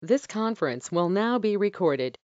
This conference will now be recorded.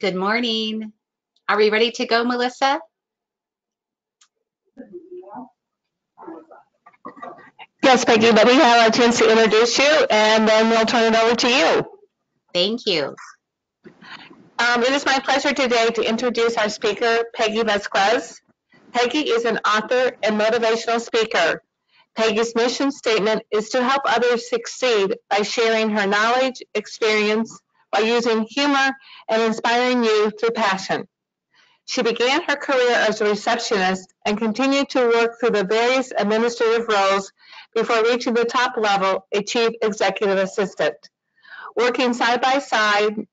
Good morning. Are we ready to go, Melissa? Yes, Peggy, let me have a chance to introduce you, and then we'll turn it over to you. Thank you. It is my pleasure today to introduce our speaker, Peggy Vasquez. Peggy is an author and motivational speaker. Peggy's mission statement is to help others succeed by sharing her knowledge, experience, by using humor and inspiring you through passion. She began her career as a receptionist and continued to work through the various administrative roles before reaching the top level, a chief executive assistant. Working side by side,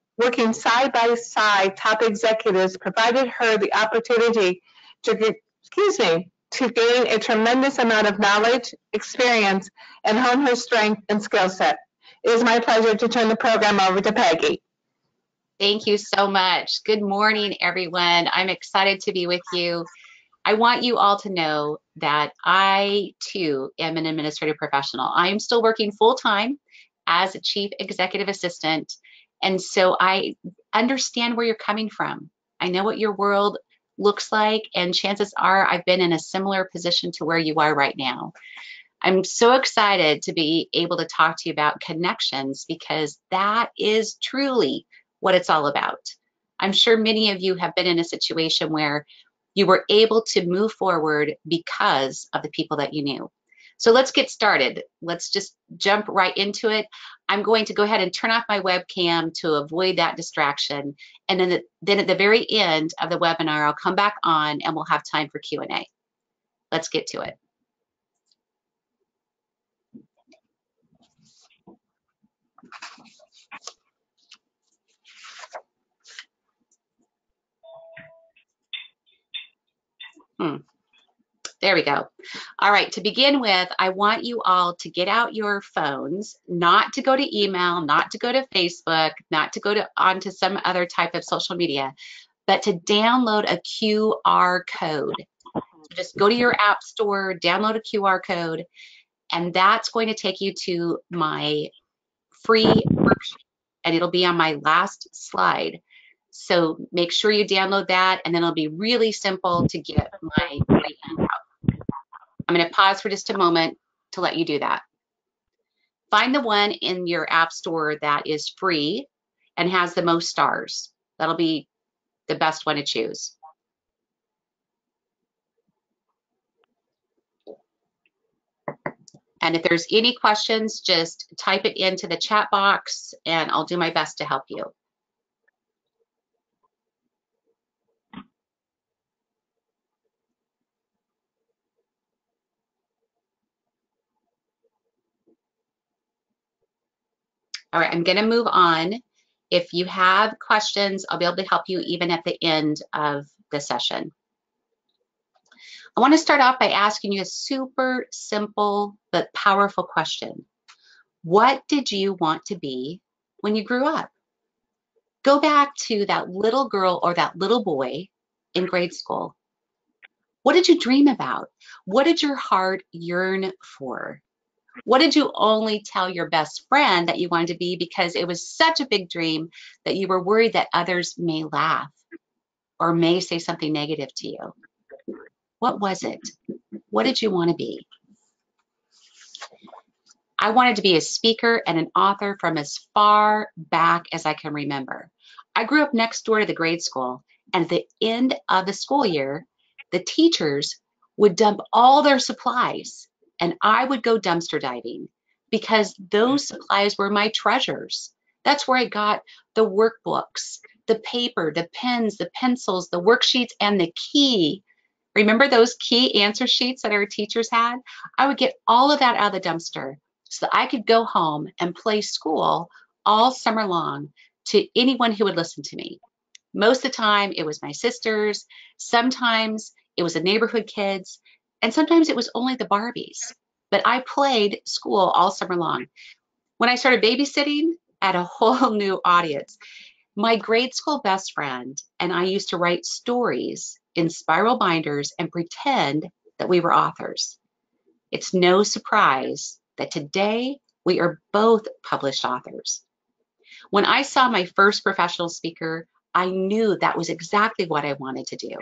top executives provided her the opportunity to gain a tremendous amount of knowledge, experience, and hone her strength and skill set. It is my pleasure to turn the program over to Peggy. Thank you so much. Good morning, everyone. I'm excited to be with you. I want you all to know that I, too, am an administrative professional. I'm still working full-time as a chief executive assistant, and so I understand where you're coming from. I know what your world looks like, and chances are I've been in a similar position to where you are right now. I'm so excited to be able to talk to you about connections because that is truly what it's all about. I'm sure many of you have been in a situation where you were able to move forward because of the people that you knew. So let's get started. Let's just jump right into it. I'm going to go ahead and turn off my webcam to avoid that distraction. And then at the very end of the webinar, I'll come back on and we'll have time for Q&A. Let's get to it. There we go. All right, to begin with, I want you all to get out your phones, not to go to email, not to go to Facebook, not to go onto some other type of social media, but to download a QR code. So just go to your app store, download a QR code, and that's going to take you to my free worksheet. and it'll be on my last slide. So make sure you download that, and then it'll be really simple to get my free handout. I'm going to pause for just a moment to let you do that. Find the one in your app store that is free and has the most stars. That'll be the best one to choose. And if there's any questions, just type it into the chat box and I'll do my best to help you. All right, I'm going to move on. If you have questions, I'll be able to help you even at the end of the session. I want to start off by asking you a super simple but powerful question. What did you want to be when you grew up? Go back to that little girl or that little boy in grade school. What did you dream about? What did your heart yearn for? What did you only tell your best friend that you wanted to be because it was such a big dream that you were worried that others may laugh or may say something negative to you? What was it? What did you want to be? I wanted to be a speaker and an author from as far back as I can remember. I grew up next door to the grade school, and at the end of the school year, the teachers would dump all their supplies, and I would go dumpster diving because those supplies were my treasures. That's where I got the workbooks, the paper, the pens, the pencils, the worksheets, and the key. Remember those key answer sheets that our teachers had? I would get all of that out of the dumpster so that I could go home and play school all summer long to anyone who would listen to me. Most of the time, it was my sisters. Sometimes it was the neighborhood kids. And sometimes it was only the Barbies. But I played school all summer long. When I started babysitting, I had a whole new audience. My grade school best friend and I used to write stories in spiral binders and pretend that we were authors. It's no surprise that today we are both published authors. When I saw my first professional speaker, I knew that was exactly what I wanted to do.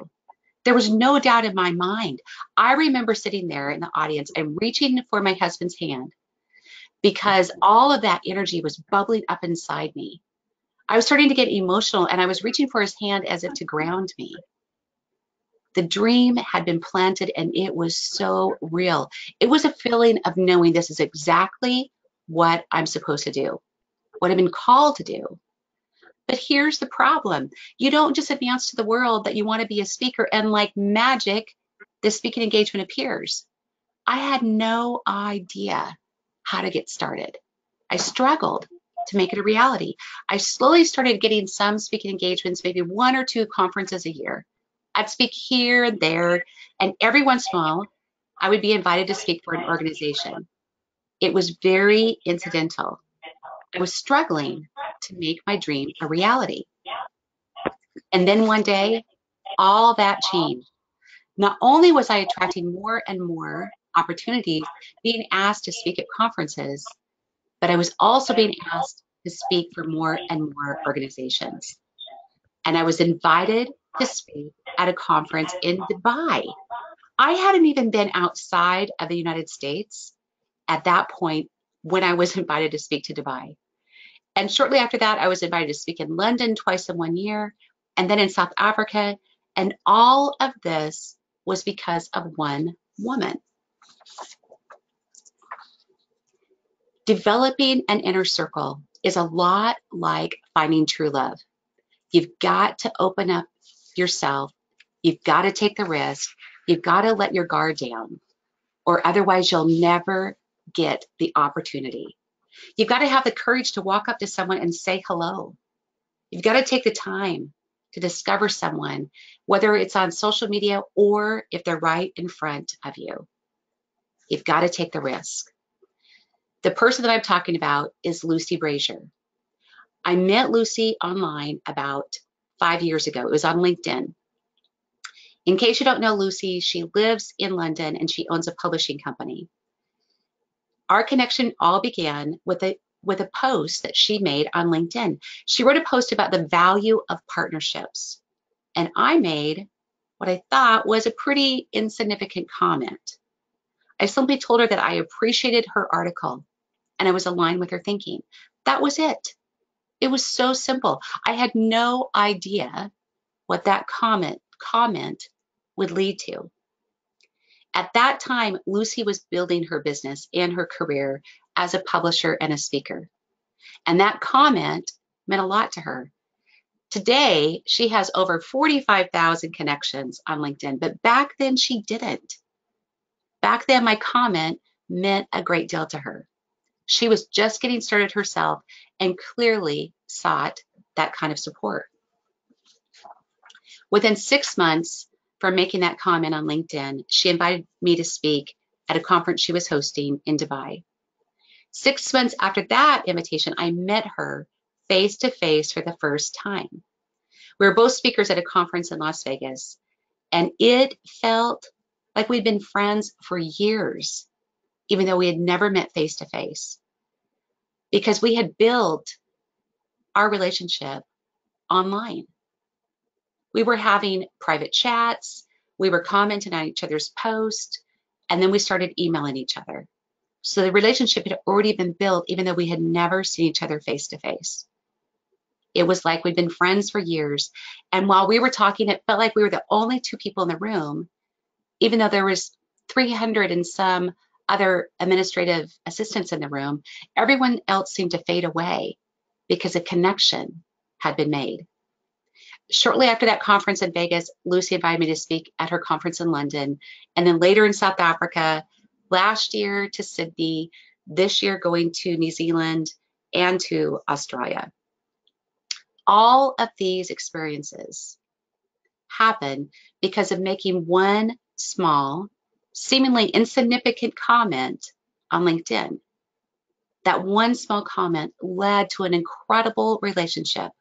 There was no doubt in my mind. I remember sitting there in the audience and reaching for my husband's hand because all of that energy was bubbling up inside me. I was starting to get emotional and I was reaching for his hand as if to ground me. The dream had been planted and it was so real. It was a feeling of knowing this is exactly what I'm supposed to do, what I've been called to do. But here's the problem. You don't just announce to the world that you want to be a speaker and like magic, the speaking engagement appears. I had no idea how to get started. I struggled to make it a reality. I slowly started getting some speaking engagements, maybe 1 or 2 conferences a year. I'd speak here and there, and every once in a while, I would be invited to speak for an organization. It was very incidental. I was struggling to make my dream a reality. And then one day, all that changed. Not only was I attracting more and more opportunities, being asked to speak at conferences, but I was also being asked to speak for more and more organizations. And I was invited to speak at a conference in Dubai. I hadn't even been outside of the United States at that point when I was invited to speak to Dubai. And shortly after that, I was invited to speak in London twice in 1 year, and then in South Africa. And all of this was because of one woman. Developing an inner circle is a lot like finding true love. You've got to open up yourself. You've got to take the risk. You've got to let your guard down, or otherwise you'll never get the opportunity. You've got to have the courage to walk up to someone and say hello. You've got to take the time to discover someone, whether it's on social media or if they're right in front of you. You've got to take the risk. The person that I'm talking about is Lucy Brazier. I met Lucy online about 5 years ago. It was on LinkedIn. In case you don't know Lucy, she lives in London and she owns a publishing company. Our connection all began with a with a post that she made on LinkedIn. She wrote a post about the value of partnerships. And I made what I thought was a pretty insignificant comment. I simply told her that I appreciated her article and I was aligned with her thinking. That was it. It was so simple. I had no idea what that comment would lead to. At that time, Lucy was building her business and her career as a publisher and a speaker. And that comment meant a lot to her. Today, she has over 45,000 connections on LinkedIn, but back then she didn't. Back then, my comment meant a great deal to her. She was just getting started herself and clearly sought that kind of support. Within 6 months from making that comment on LinkedIn, she invited me to speak at a conference she was hosting in Dubai. 6 months after that invitation, I met her face to face for the first time. We were both speakers at a conference in Las Vegas, and it felt like we'd been friends for years, even though we had never met face to face, because we had built our relationship online. We were having private chats, we were commenting on each other's posts, and then we started emailing each other. So the relationship had already been built, even though we had never seen each other face to face. It was like we'd been friends for years. And while we were talking, it felt like we were the only two people in the room, even though there was 300 and some other administrative assistants in the room. Everyone else seemed to fade away because a connection had been made. Shortly after that conference in Vegas, Lucy invited me to speak at her conference in London, and then later in South Africa, last year to Sydney, this year going to New Zealand and to Australia. All of these experiences happen because of making one small, seemingly insignificant comment on LinkedIn. That one small comment led to an incredible relationship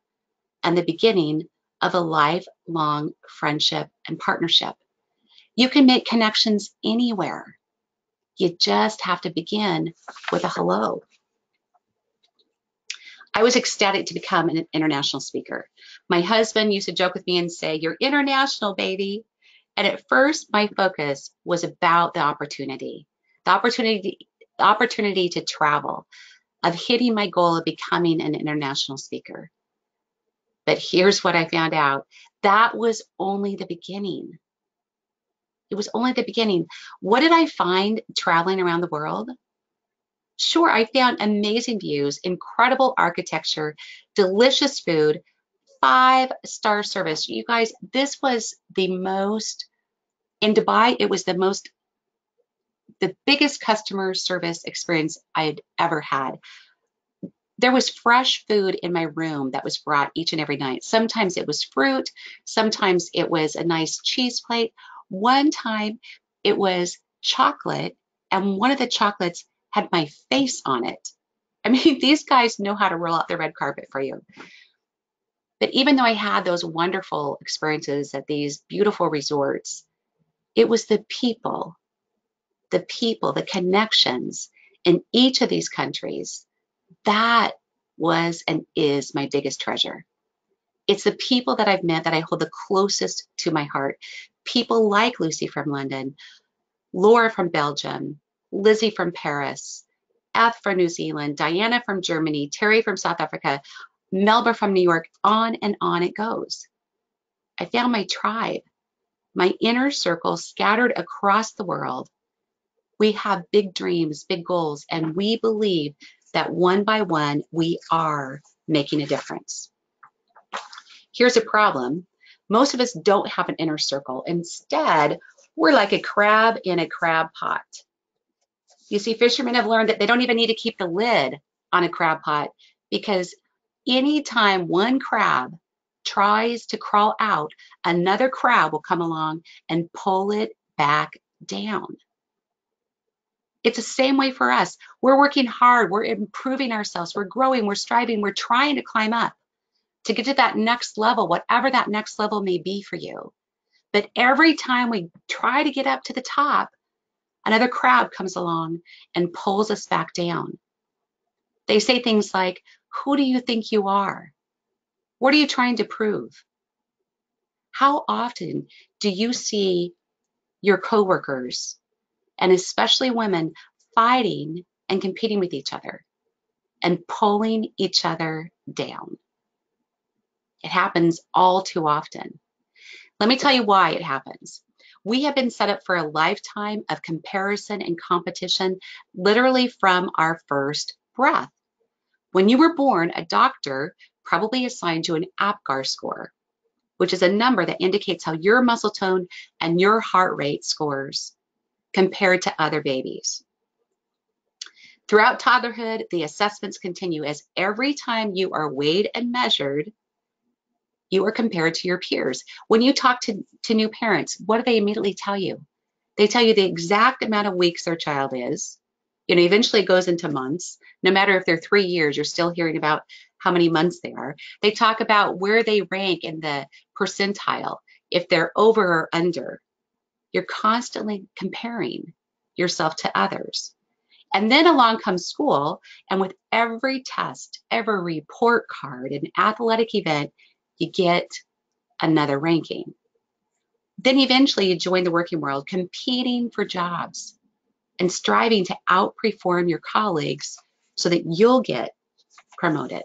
and the beginning of a lifelong friendship and partnership. You can make connections anywhere. You just have to begin with a hello. I was ecstatic to become an international speaker. My husband used to joke with me and say, "You're international, baby." And at first, my focus was about the opportunity to travel, of hitting my goal of becoming an international speaker. But here's what I found out. That was only the beginning. It was only the beginning. What did I find traveling around the world? Sure, I found amazing views, incredible architecture, delicious food, 5-star service. You guys, this was the most, in Dubai, it was the biggest customer service experience I had ever had. There was fresh food in my room that was brought each and every night. Sometimes it was fruit, sometimes it was a nice cheese plate. One time it was chocolate, and one of the chocolates had my face on it. I mean, these guys know how to roll out the red carpet for you. But even though I had those wonderful experiences at these beautiful resorts, it was the people, the connections in each of these countries. That was and is my biggest treasure. It's the people that I've met that I hold the closest to my heart. People like Lucy from London, Laura from Belgium, Lizzie from Paris, F from New Zealand, Diana from Germany, Terry from South Africa, Melba from New York, on and on it goes. I found my tribe, my inner circle scattered across the world. We have big dreams, big goals, and we believe that one by one, we are making a difference. Here's a problem. Most of us don't have an inner circle. Instead, we're like a crab in a crab pot. You see, fishermen have learned that they don't even need to keep the lid on a crab pot, because anytime one crab tries to crawl out, another crab will come along and pull it back down. It's the same way for us. We're working hard, we're improving ourselves, we're growing, we're striving, we're trying to climb up to get to that next level, whatever that next level may be for you. But every time we try to get up to the top, another crab comes along and pulls us back down. They say things like, who do you think you are? What are you trying to prove? How often do you see your coworkers, and especially women, fighting and competing with each other and pulling each other down? It happens all too often. Let me tell you why it happens. We have been set up for a lifetime of comparison and competition, literally from our first breath. When you were born, a doctor probably assigned you an APGAR score, which is a number that indicates how your muscle tone and your heart rate scores compared to other babies. Throughout toddlerhood, the assessments continue as every time you are weighed and measured, you are compared to your peers. When you talk to new parents, what do they immediately tell you? They tell you the exact amount of weeks their child is. Eventually it goes into months. No matter if they're 3 years, you're still hearing about how many months they are. They talk about where they rank in the percentile, if they're over or under. You're constantly comparing yourself to others. And then along comes school, and with every test, every report card, and athletic event, you get another ranking. Then eventually you join the working world, competing for jobs and striving to outperform your colleagues so that you'll get promoted.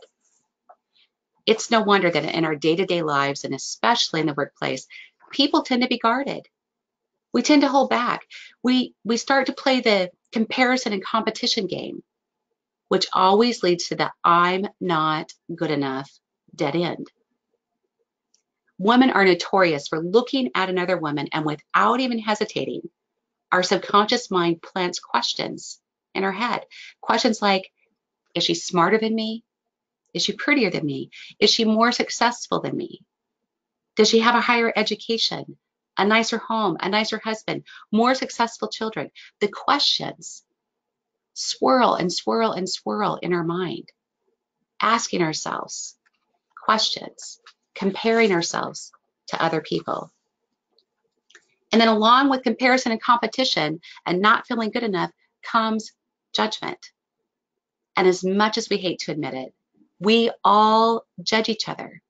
It's no wonder that in our day-to-day lives, and especially in the workplace, people tend to be guarded. We tend to hold back. We start to play the comparison and competition game, which always leads to the I'm not good enough dead end. Women are notorious for looking at another woman, and without even hesitating, our subconscious mind plants questions in our head. Questions like, is she smarter than me? Is she prettier than me? Is she more successful than me? Does she have a higher education, a nicer home, a nicer husband, more successful children? The questions swirl and swirl and swirl in our mind, asking ourselves questions, comparing ourselves to other people. And then along with comparison and competition and not feeling good enough comes judgment. And as much as we hate to admit it, we all judge each other.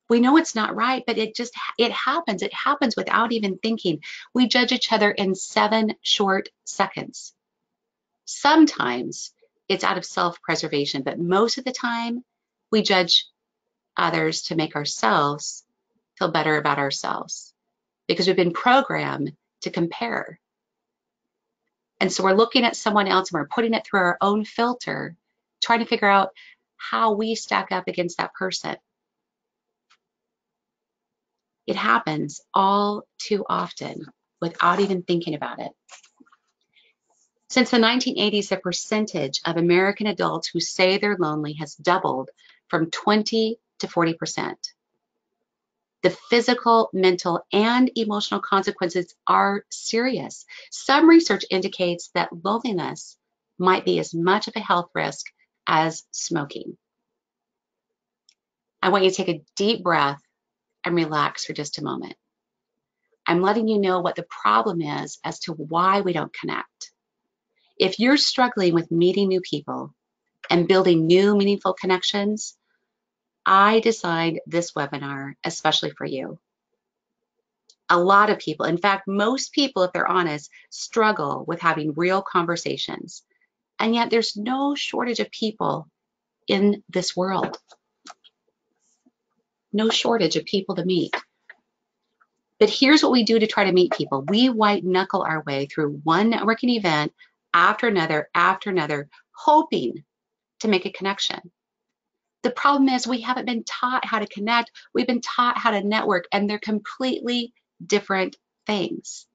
We know it's not right, but it happens. It happens without even thinking. We judge each other in 7 short seconds. Sometimes it's out of self-preservation, but most of the time we judge others to make ourselves feel better about ourselves because we've been programmed to compare. And so we're looking at someone else and we're putting it through our own filter, trying to figure out how we stack up against that person. It happens all too often without even thinking about it. Since the 1980s, the percentage of American adults who say they're lonely has doubled from 20 to 40%. The physical, mental, and emotional consequences are serious. Some research indicates that loneliness might be as much of a health risk as smoking. I want you to take a deep breath and relax for just a moment. I'm letting you know what the problem is as to why we don't connect. If you're struggling with meeting new people and building new meaningful connections, I designed this webinar especially for you. A lot of people, in fact, most people, if they're honest, struggle with having real conversations. And yet there's no shortage of people in this world. No shortage of people to meet. But here's what we do to try to meet people. We white knuckle our way through one networking event after another, hoping to make a connection. The problem is we haven't been taught how to connect. We've been taught how to network, and they're completely different things.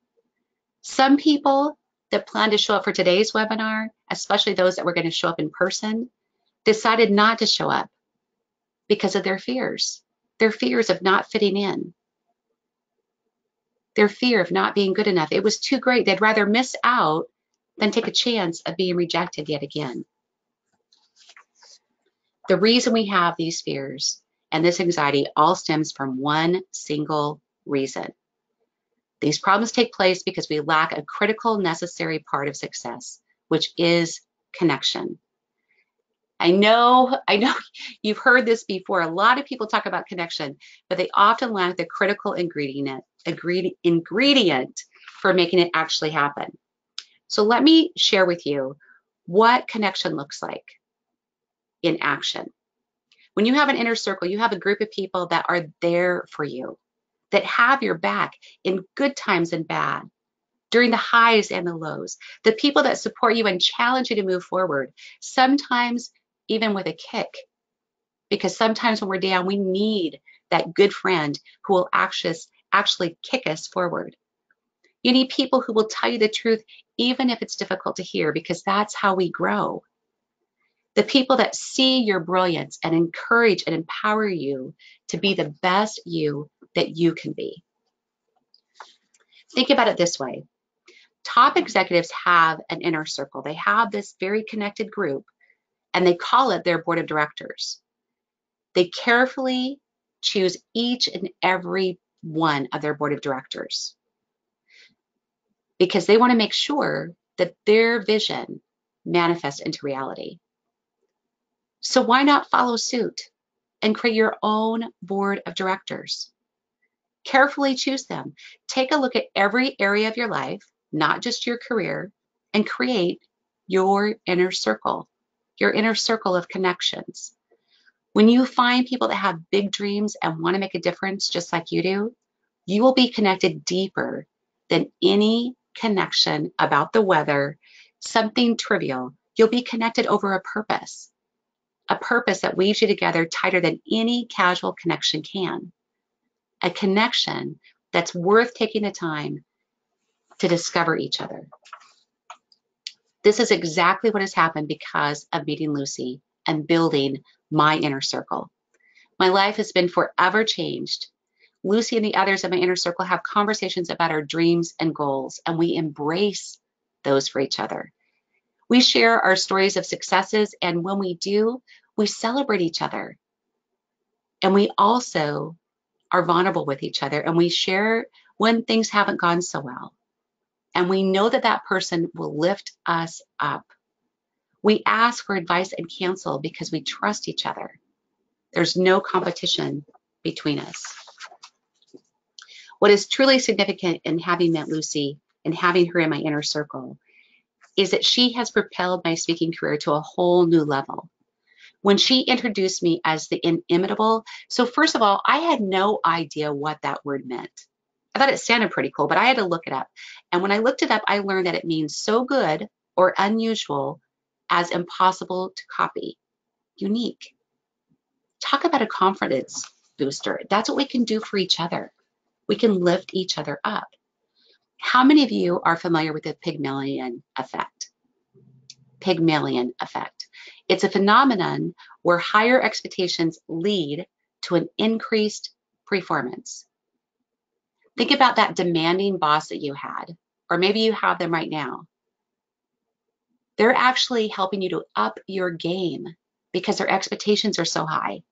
Some people that plan to show up for today's webinar, especially those that were going to show up in person, decided not to show up because of their fears of not fitting in, their fear of not being good enough. It was too great. They'd rather miss out than take a chance of being rejected yet again. The reason we have these fears and this anxiety all stems from one single reason. These problems take place because we lack a critical, necessary part of success, which is connection. I know you've heard this before. A lot of people talk about connection, but they often lack the critical ingredient for making it actually happen. So let me share with you what connection looks like in action. When you have an inner circle, you have a group of people that are there for you, that have your back in good times and bad, during the highs and the lows, the people that support you and challenge you to move forward, sometimes even with a kick, because sometimes when we're down, we need that good friend who will actually kick us forward. You need people who will tell you the truth, even if it's difficult to hear, because that's how we grow. The people that see your brilliance and encourage and empower you to be the best you that you can be. Think about it this way. Top executives have an inner circle. They have this very connected group, and they call it their board of directors. They carefully choose each and every one of their board of directors because they want to make sure that their vision manifests into reality. So why not follow suit and create your own board of directors? Carefully choose them. Take a look at every area of your life, not just your career, and create your inner circle of connections. When you find people that have big dreams and want to make a difference just like you do, you will be connected deeper than any connection about the weather, something trivial. You'll be connected over a purpose that weaves you together tighter than any casual connection can. A connection that's worth taking the time to discover each other. This is exactly what has happened because of meeting Lucy and building my inner circle. My life has been forever changed. Lucy and the others in my inner circle have conversations about our dreams and goals, and we embrace those for each other. We share our stories of successes, and when we do, we celebrate each other. And we also are vulnerable with each other, and we share when things haven't gone so well. And we know that that person will lift us up. We ask for advice and counsel because we trust each other. There's no competition between us. What is truly significant in having met Lucy and having her in my inner circle is that she has propelled my speaking career to a whole new level. When she introduced me as the inimitable, so first of all, I had no idea what that word meant. I thought it sounded pretty cool, but I had to look it up. And when I looked it up, I learned that it means so good or unusual as impossible to copy, unique. Talk about a confidence booster. That's what we can do for each other. We can lift each other up. How many of you are familiar with the Pygmalion effect? Pygmalion effect. It's a phenomenon where higher expectations lead to an increased performance. Think about that demanding boss that you had, or maybe you have them right now. They're actually helping you to up your game because their expectations are so high.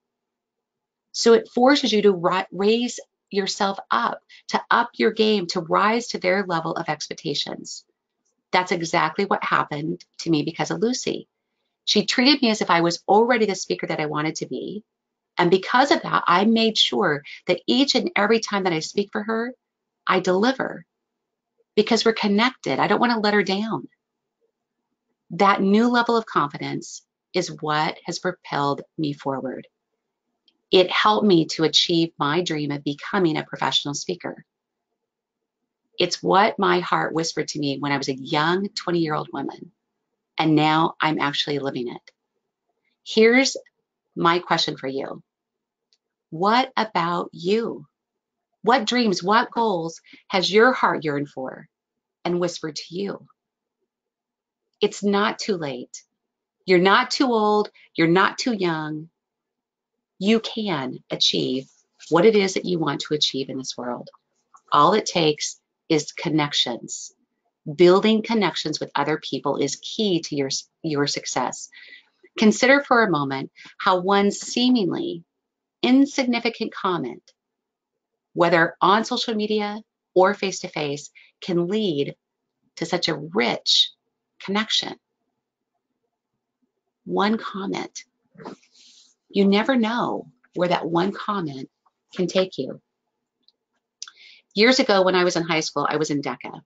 So it forces you to raise yourself up, to up your game, to rise to their level of expectations. That's exactly what happened to me because of Lucy. She treated me as if I was already the speaker that I wanted to be. And because of that, I made sure that each and every time that I speak for her, I deliver because we're connected. I don't want to let her down. That new level of confidence is what has propelled me forward. It helped me to achieve my dream of becoming a professional speaker. It's what my heart whispered to me when I was a young 20-year-old woman, and now I'm actually living it. Here's my question for you. What about you? What dreams, what goals has your heart yearned for and whispered to you? It's not too late. You're not too old. You're not too young. You can achieve what it is that you want to achieve in this world. All it takes is connections. Building connections with other people is key to your success. Consider for a moment how one seemingly insignificant comment, whether on social media or face-to-face, can lead to such a rich connection. one comment. You never know where that one comment can take you. Years ago, when I was in high school, I was in DECA.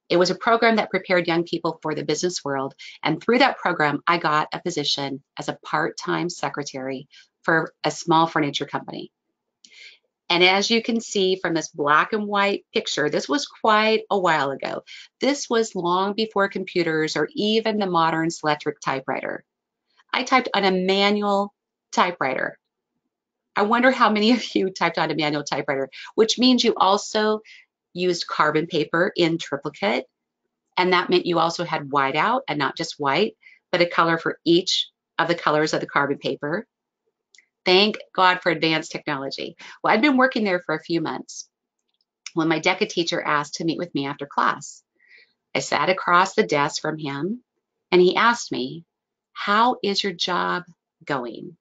It was a program that prepared young people for the business world. And through that program, I got a position as a part-time secretary for a small furniture company. And as you can see from this black and white picture, this was quite a while ago. This was long before computers or even the modern electric typewriter. I typed on a manual typewriter. I wonder how many of you typed on a manual typewriter, which means you also used carbon paper in triplicate. And that meant you also had whiteout, and not just white, but a color for each of the colors of the carbon paper. Thank God for advanced technology. Well, I'd been working there for a few months when my DECA teacher asked to meet with me after class. I sat across the desk from him, and he asked me, "How is your job going?"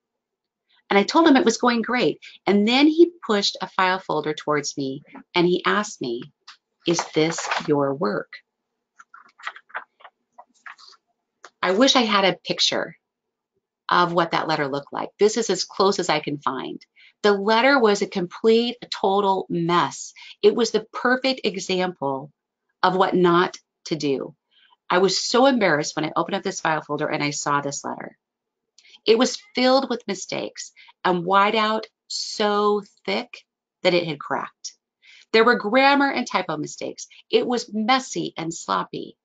And I told him it was going great. And then he pushed a file folder towards me, and he asked me, "Is this your work?" I wish I had a picture of what that letter looked like. This is as close as I can find. The letter was a complete, total mess. It was the perfect example of what not to do. I was so embarrassed when I opened up this file folder and I saw this letter. It was filled with mistakes and whiteout so thick that it had cracked. There were grammar and typo mistakes. It was messy and sloppy.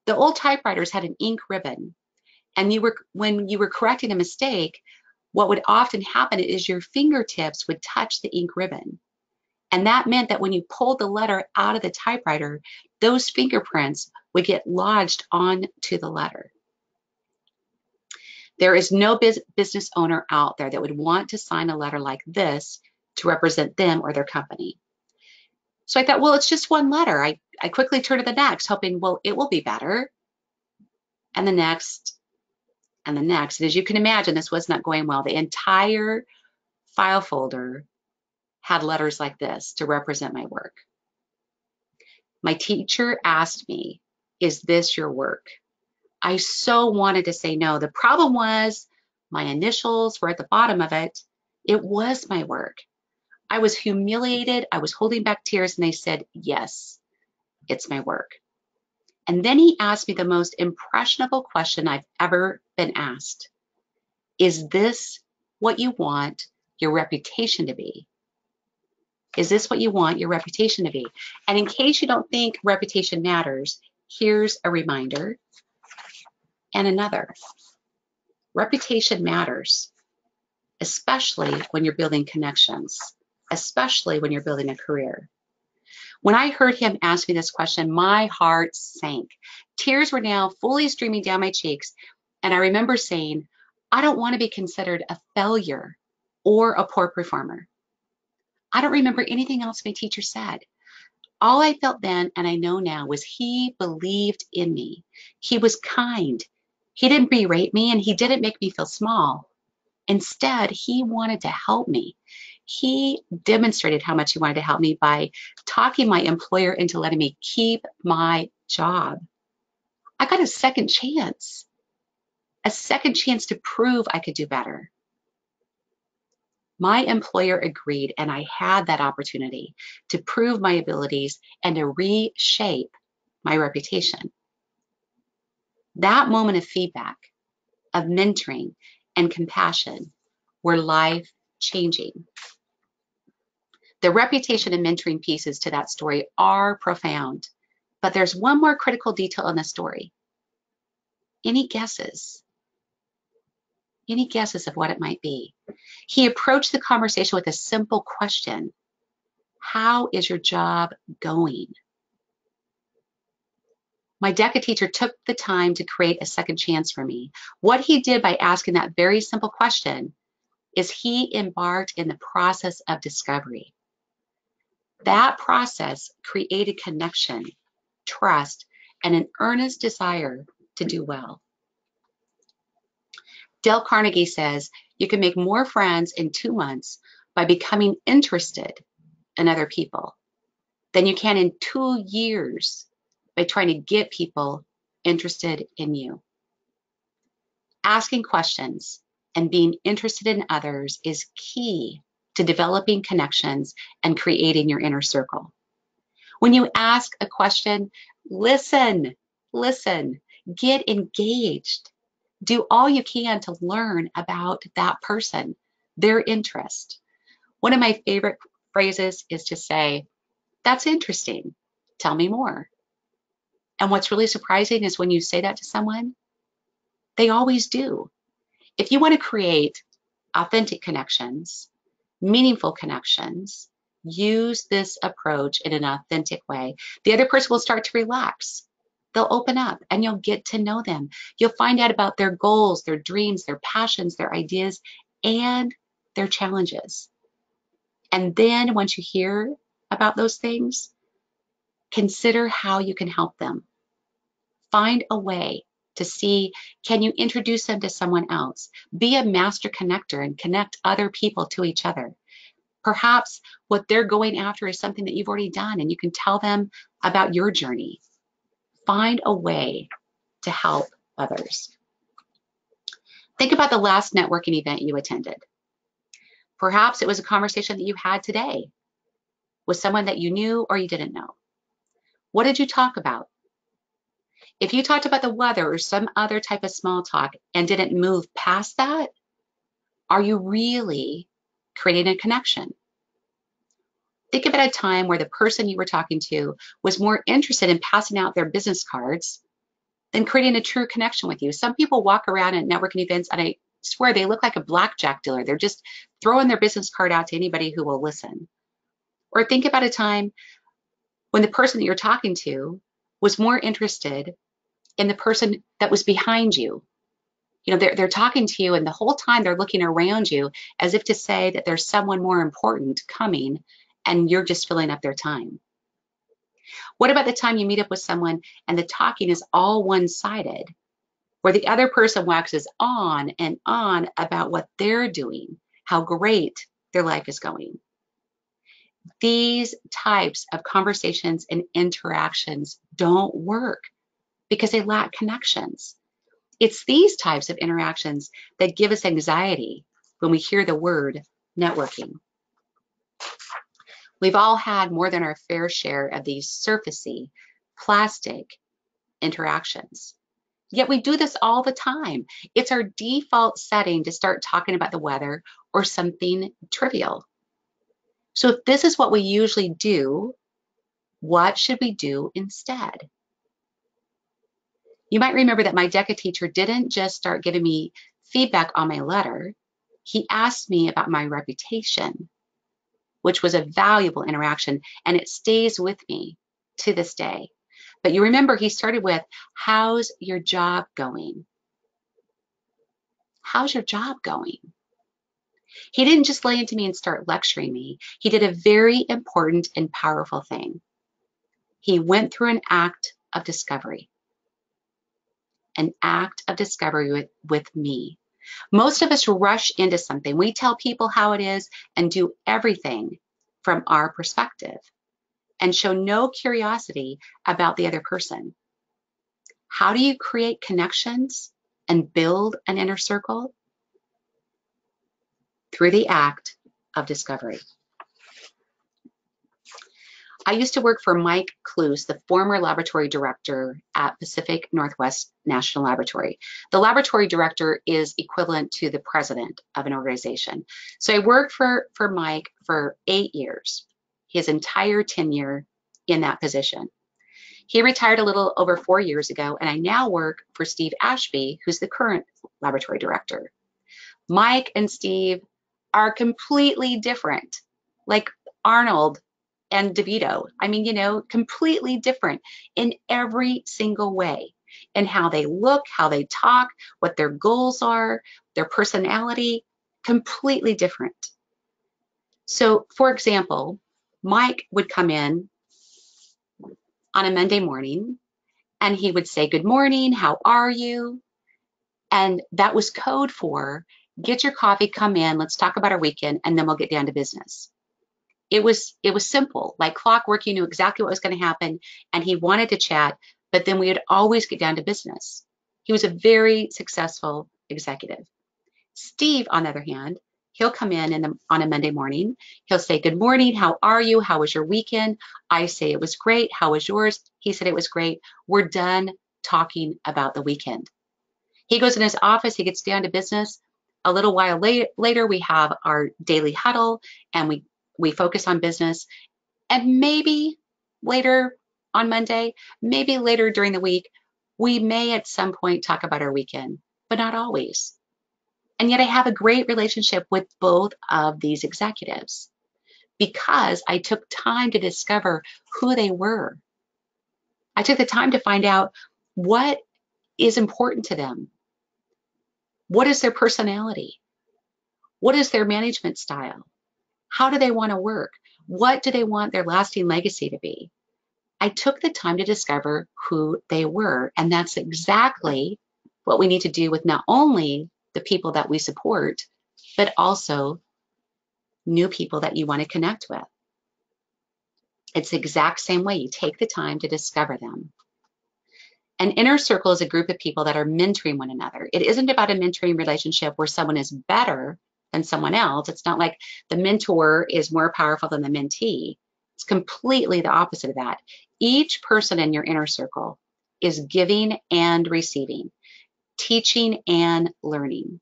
The old typewriters had an ink ribbon. And when you were correcting a mistake, what would often happen is your fingertips would touch the ink ribbon. And that meant that when you pulled the letter out of the typewriter, those fingerprints would get lodged onto the letter. There is no business owner out there that would want to sign a letter like this to represent them or their company. So I thought, well, it's just one letter. I quickly turned to the next, hoping, well, it will be better. And the next, and the next. And as you can imagine, this was not going well. The entire file folder had letters like this to represent my work. My teacher asked me, "Is this your work?" I so wanted to say no. The problem was my initials were at the bottom of it. It was my work. I was humiliated. I was holding back tears, and I said, "Yes, it's my work." And then he asked me the most impressionable question I've ever been asked. "Is this what you want your reputation to be?" Is this what you want your reputation to be? And in case you don't think reputation matters, here's a reminder and another. Reputation matters, especially when you're building connections, especially when you're building a career. When I heard him ask me this question, my heart sank. Tears were now fully streaming down my cheeks, and I remember saying, "I don't want to be considered a failure or a poor performer." I don't remember anything else my teacher said. All I felt then, and I know now, was he believed in me. He was kind. He didn't berate me, and he didn't make me feel small. Instead, he wanted to help me. He demonstrated how much he wanted to help me by talking my employer into letting me keep my job. I got a second chance to prove I could do better. My employer agreed, and I had that opportunity to prove my abilities and to reshape my reputation. That moment of feedback, of mentoring and compassion were life-changing. The reputation and mentoring pieces to that story are profound, but there's one more critical detail in the story. Any guesses? Any guesses of what it might be? He approached the conversation with a simple question. How is your job going? My DECA teacher took the time to create a second chance for me. What he did by asking that very simple question is he embarked in the process of discovery. That process created connection, trust, and an earnest desire to do well. Dale Carnegie says you can make more friends in 2 months by becoming interested in other people than you can in 2 years by trying to get people interested in you. Asking questions and being interested in others is key to developing connections and creating your inner circle. When you ask a question, listen, get engaged. Do all you can to learn about that person, their interest. One of my favorite phrases is to say, "That's interesting. Tell me more." And what's really surprising is when you say that to someone, they always do. If you want to create authentic connections, meaningful connections, use this approach in an authentic way. The other person will start to relax. They'll open up and you'll get to know them. You'll find out about their goals, their dreams, their passions, their ideas, and their challenges. And then once you hear about those things, consider how you can help them. Find a way to see, can you introduce them to someone else? Be a master connector and connect other people to each other. Perhaps what they're going after is something that you've already done and you can tell them about your journey. Find a way to help others. Think about the last networking event you attended. Perhaps it was a conversation that you had today with someone that you knew or you didn't know. What did you talk about? If you talked about the weather or some other type of small talk and didn't move past that, are you really creating a connection? Think about a time where the person you were talking to was more interested in passing out their business cards than creating a true connection with you. Some people walk around at networking events and I swear they look like a blackjack dealer. They're just throwing their business card out to anybody who will listen. Or think about a time when the person that you're talking to was more interested in the person that was behind you. You know, they're talking to you and the whole time they're looking around you as if to say that there's someone more important coming and you're just filling up their time. What about the time you meet up with someone and the talking is all one-sided, where the other person waxes on and on about what they're doing, how great their life is going? These types of conversations and interactions don't work because they lack connections. It's these types of interactions that give us anxiety when we hear the word networking. We've all had more than our fair share of these surfacey, plastic interactions. Yet we do this all the time. It's our default setting to start talking about the weather or something trivial. So if this is what we usually do, what should we do instead? You might remember that my DECA teacher didn't just start giving me feedback on my letter. He asked me about my reputation, which was a valuable interaction, and it stays with me to this day. But you remember he started with, how's your job going? How's your job going? He didn't just lay into me and start lecturing me. He did a very important and powerful thing. He went through an act of discovery. An act of discovery with me. Most of us rush into something. We tell people how it is and do everything from our perspective and show no curiosity about the other person. How do you create connections and build an inner circle? Through the act of discovery. I used to work for Mike Kloos, the former laboratory director at Pacific Northwest National Laboratory. The laboratory director is equivalent to the president of an organization. So I worked for Mike for 8 years, his entire tenure in that position. He retired a little over 4 years ago, and I now work for Steve Ashby, who's the current laboratory director. Mike and Steve are completely different, like Arnold and DeVito. I mean, you know, completely different in every single way, in how they look, how they talk, what their goals are, their personality, completely different. So, for example, Mike would come in on a Monday morning and he would say, "Good morning, how are you?" And that was code for, get your coffee, come in, let's talk about our weekend, and then we'll get down to business. It was simple, like clockwork. You knew exactly what was going to happen, and he wanted to chat, but then we would always get down to business. He was a very successful executive. Steve, on the other hand, he'll come in on a Monday morning. He'll say, good morning, how are you? How was your weekend? I say, it was great. How was yours? He said, it was great. We're done talking about the weekend. He goes in his office, he gets down to business. A little while later, we have our daily huddle and we focus on business. And maybe later on Monday, maybe later during the week, we may at some point talk about our weekend, but not always. And yet I have a great relationship with both of these executives because I took time to discover who they were. I took the time to find out what is important to them. What is their personality? What is their management style? How do they want to work? What do they want their lasting legacy to be? I took the time to discover who they were, and that's exactly what we need to do with not only the people that we support, but also new people that you want to connect with. It's the exact same way. You take the time to discover them. An inner circle is a group of people that are mentoring one another. It isn't about a mentoring relationship where someone is better than someone else. It's not like the mentor is more powerful than the mentee. It's completely the opposite of that. Each person in your inner circle is giving and receiving, teaching and learning.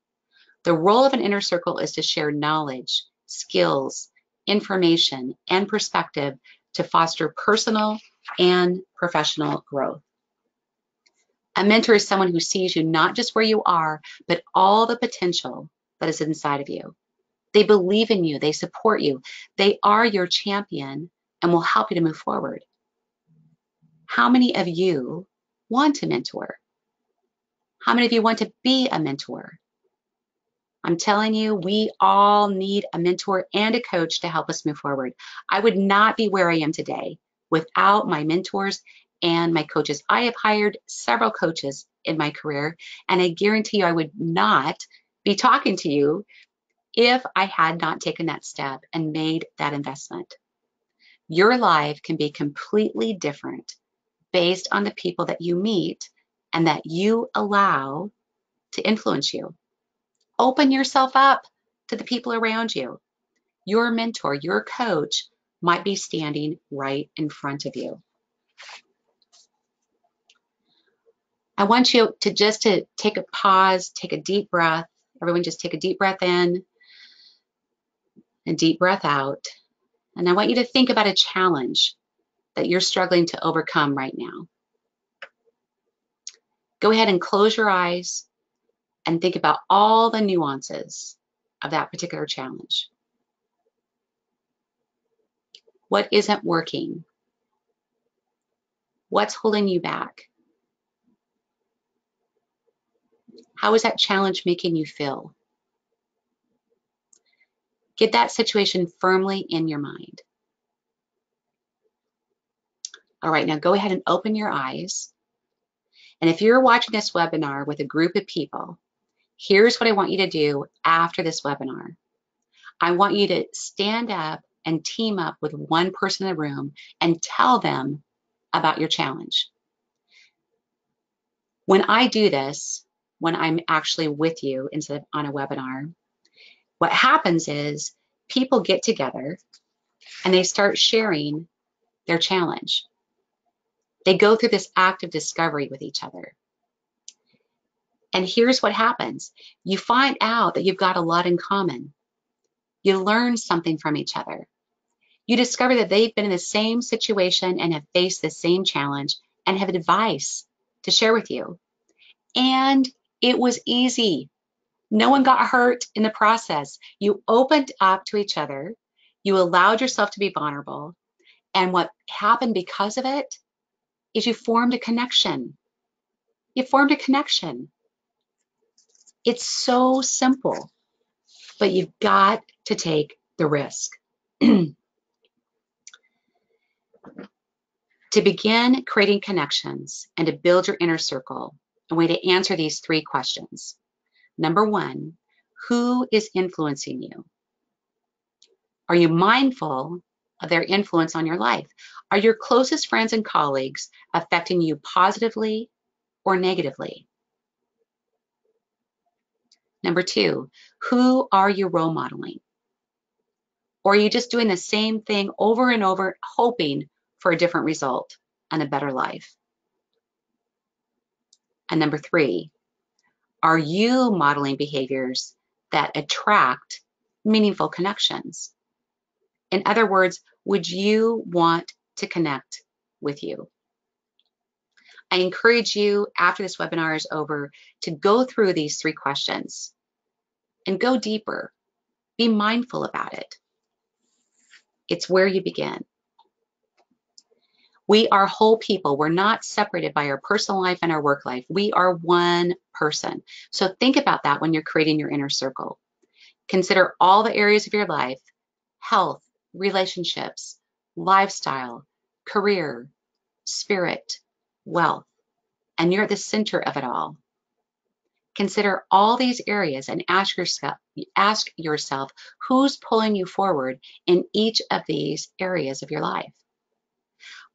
The role of an inner circle is to share knowledge, skills, information, and perspective to foster personal and professional growth. A mentor is someone who sees you not just where you are, but all the potential that is inside of you. They believe in you, they support you, they are your champion and will help you to move forward. How many of you want to mentor? How many of you want to be a mentor? I'm telling you, we all need a mentor and a coach to help us move forward. I would not be where I am today without my mentors and my coaches. I have hired several coaches in my career, and I guarantee you I would not be talking to you if I had not taken that step and made that investment. Your life can be completely different based on the people that you meet and that you allow to influence you. Open yourself up to the people around you. Your mentor, your coach might be standing right in front of you. I want you to just take a pause, take a deep breath. Everyone just take a deep breath in and deep breath out. And I want you to think about a challenge that you're struggling to overcome right now. Go ahead and close your eyes and think about all the nuances of that particular challenge. What isn't working? What's holding you back? How is that challenge making you feel? Get that situation firmly in your mind. All right, now go ahead and open your eyes. And if you're watching this webinar with a group of people, here's what I want you to do after this webinar. I want you to stand up and team up with one person in the room and tell them about your challenge. When I do this, when I'm actually with you instead of on a webinar, what happens is people get together and they start sharing their challenge. They go through this act of discovery with each other. And here's what happens. You find out that you've got a lot in common. You learn something from each other. You discover that they've been in the same situation and have faced the same challenge and have advice to share with you. And it was easy. No one got hurt in the process. You opened up to each other. You allowed yourself to be vulnerable. And what happened because of it is you formed a connection. You formed a connection. It's so simple, but you've got to take the risk. To begin creating connections and to build your inner circle, a way to answer these three questions. Number one, who is influencing you? Are you mindful of their influence on your life? Are your closest friends and colleagues affecting you positively or negatively? Number 2, who are you role modeling? Or are you just doing the same thing over and over, hoping for a different result and a better life? And number 3, are you modeling behaviors that attract meaningful connections? In other words, would you want to connect with you? I encourage you, after this webinar is over, to go through these 3 questions and go deeper. Be mindful about it. It's where you begin. We are whole people. We're not separated by our personal life and our work life. We are one person. So think about that when you're creating your inner circle. Consider all the areas of your life: health, relationships, lifestyle, career, spirit, wealth, and you're at the center of it all. Consider all these areas and ask yourself who's pulling you forward in each of these areas of your life.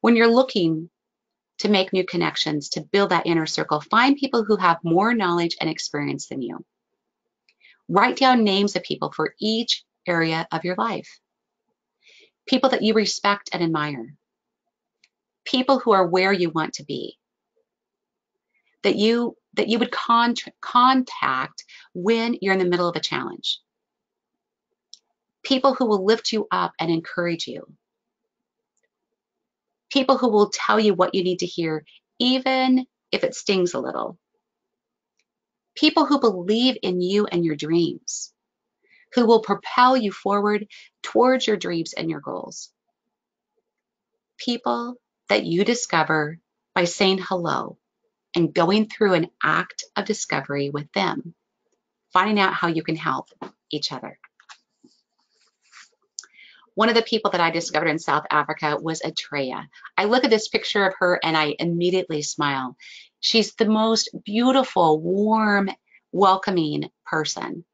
When you're looking to make new connections, to build that inner circle, find people who have more knowledge and experience than you. Write down names of people for each area of your life. People that you respect and admire. People who are where you want to be. That you would contact when you're in the middle of a challenge. People who will lift you up and encourage you. People who will tell you what you need to hear, even if it stings a little. People who believe in you and your dreams, who will propel you forward towards your dreams and your goals. People that you discover by saying hello and going through an act of discovery with them, finding out how you can help each other. One of the people that I discovered in South Africa was Atreya. I look at this picture of her and I immediately smile. She's the most beautiful, warm, welcoming person.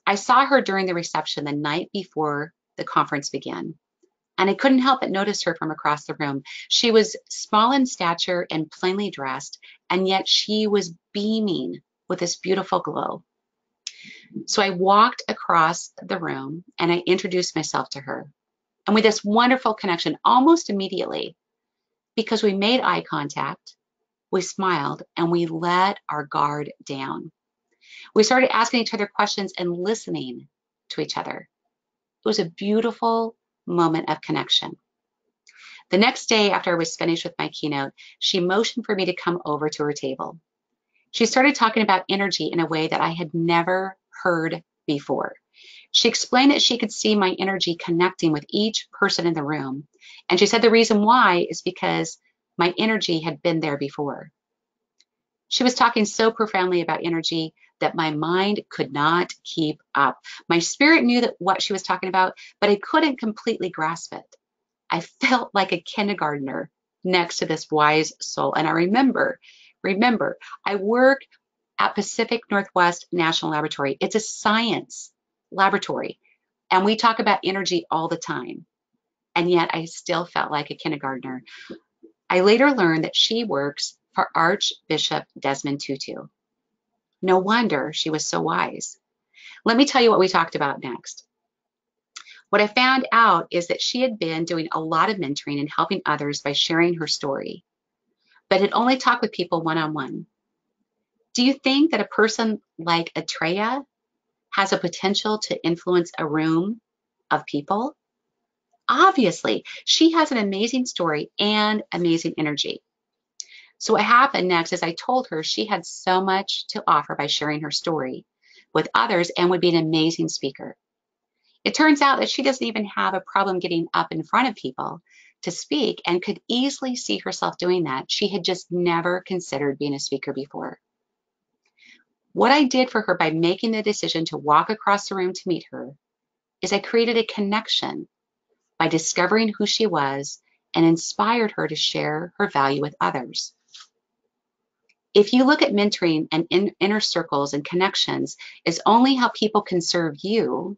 I saw her during the reception the night before the conference began, and I couldn't help but notice her from across the room. She was small in stature and plainly dressed, and yet she was beaming with this beautiful glow. So I walked across the room and I introduced myself to her. And with this wonderful connection, almost immediately, because we made eye contact, we smiled, and we let our guard down. We started asking each other questions and listening to each other. It was a beautiful moment of connection. The next day, after I was finished with my keynote, she motioned for me to come over to her table. She started talking about energy in a way that I had never heard before. She explained that she could see my energy connecting with each person in the room. And she said the reason why is because my energy had been there before. She was talking so profoundly about energy that my mind could not keep up. My spirit knew that what she was talking about, but I couldn't completely grasp it. I felt like a kindergartner next to this wise soul. And I remember, I work at Pacific Northwest National Laboratory. It's a science laboratory, and we talk about energy all the time. And yet I still felt like a kindergartner. I later learned that she works for Archbishop Desmond Tutu. No wonder she was so wise. Let me tell you what we talked about next. What I found out is that she had been doing a lot of mentoring and helping others by sharing her story, but had only talked with people one-on-one. Do you think that a person like Atreya has a potential to influence a room of people? Obviously, she has an amazing story and amazing energy. So what happened next is I told her she had so much to offer by sharing her story with others and would be an amazing speaker. It turns out that she doesn't even have a problem getting up in front of people to speak and could easily see herself doing that. She had just never considered being a speaker before. What I did for her by making the decision to walk across the room to meet her is I created a connection by discovering who she was and inspired her to share her value with others. If you look at mentoring and inner circles and connections as only how people can serve you,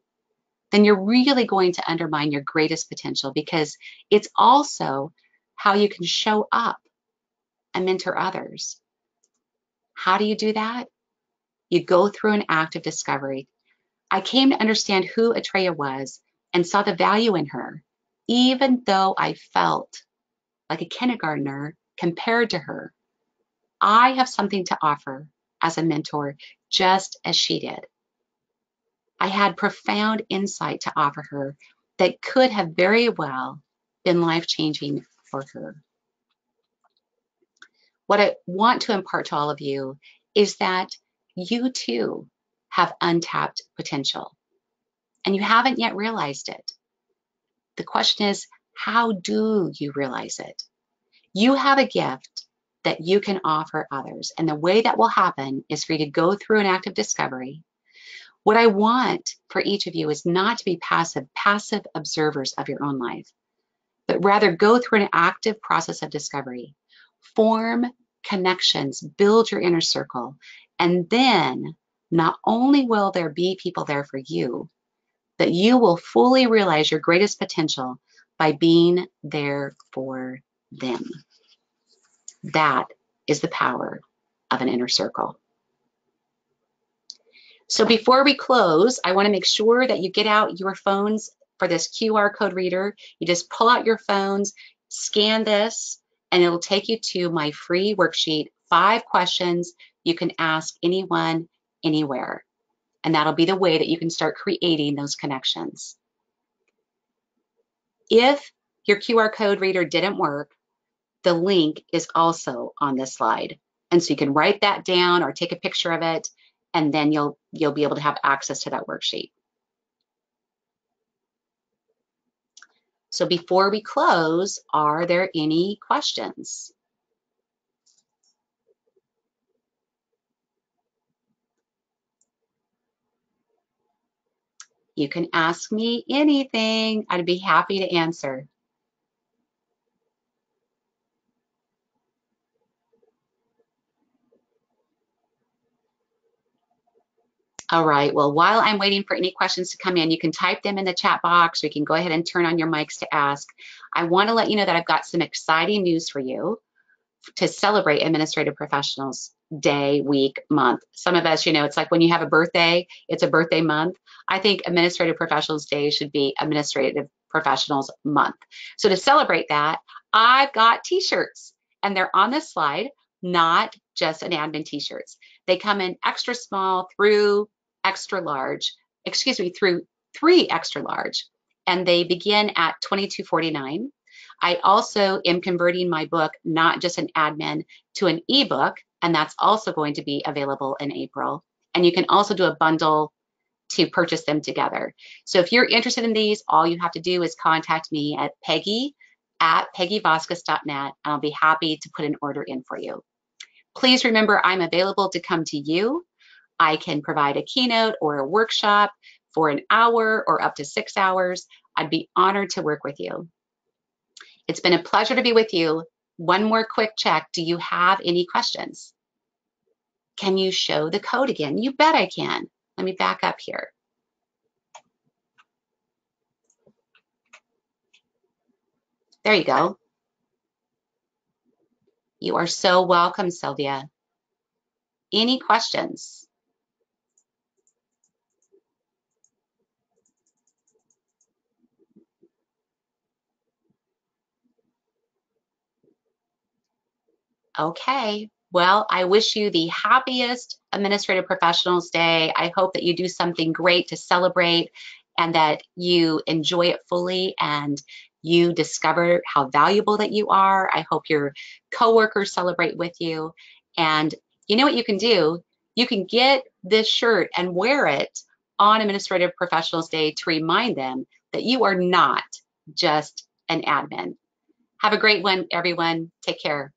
then you're really going to undermine your greatest potential, because it's also how you can show up and mentor others. How do you do that? You go through an act of discovery. I came to understand who Atreya was and saw the value in her, even though I felt like a kindergartner compared to her. I have something to offer as a mentor, just as she did. I had profound insight to offer her that could have very well been life-changing for her. What I want to impart to all of you is that you too have untapped potential, and you haven't yet realized it. The question is, how do you realize it? You have a gift that you can offer others, and the way that will happen is for you to go through an act of discovery. What I want for each of you is not to be passive observers of your own life, but rather go through an active process of discovery. Form connections, build your inner circle, and then not only will there be people there for you, but you will fully realize your greatest potential by being there for them. That is the power of an inner circle. So before we close, I want to make sure that you get out your phones for this QR code reader. You just pull out your phones, scan this, and it'll take you to my free worksheet, 5 questions you can ask anyone, anywhere. And that'll be the way that you can start creating those connections. If your QR code reader didn't work, the link is also on this slide. And so you can write that down or take a picture of it, and then you'll be able to have access to that worksheet. So before we close, are there any questions? You can ask me anything. I'd be happy to answer. All right, well, while I'm waiting for any questions to come in, you can type them in the chat box, or you can go ahead and turn on your mics to ask. I want to let you know that I've got some exciting news for you to celebrate Administrative Professionals Day, week, month. Some of us, you know, it's like when you have a birthday, it's a birthday month. I think Administrative Professionals Day should be Administrative Professionals Month. So to celebrate that, I've got t-shirts, and they're on this slide, not just an admin t-shirts. They come in extra small through extra large, through 3 extra large, and they begin at $22.49. I also am converting my book, Not Just an Admin, to an ebook, and that's also going to be available in April. And you can also do a bundle to purchase them together. So if you're interested in these, all you have to do is contact me at peggy@peggyvasquez.net, and I'll be happy to put an order in for you. Please remember, I'm available to come to you. I can provide a keynote or a workshop for an hour or up to 6 hours. I'd be honored to work with you. It's been a pleasure to be with you. One more quick check. Do you have any questions? Can you show the code again? You bet I can. Let me back up here. There you go. You are so welcome, Sylvia. Any questions? Okay, well, I wish you the happiest Administrative Professionals Day. I hope that you do something great to celebrate and that you enjoy it fully and you discover how valuable that you are. I hope your coworkers celebrate with you. And you know what you can do? You can get this shirt and wear it on Administrative Professionals Day to remind them that you are not just an admin. Have a great one, everyone. Take care.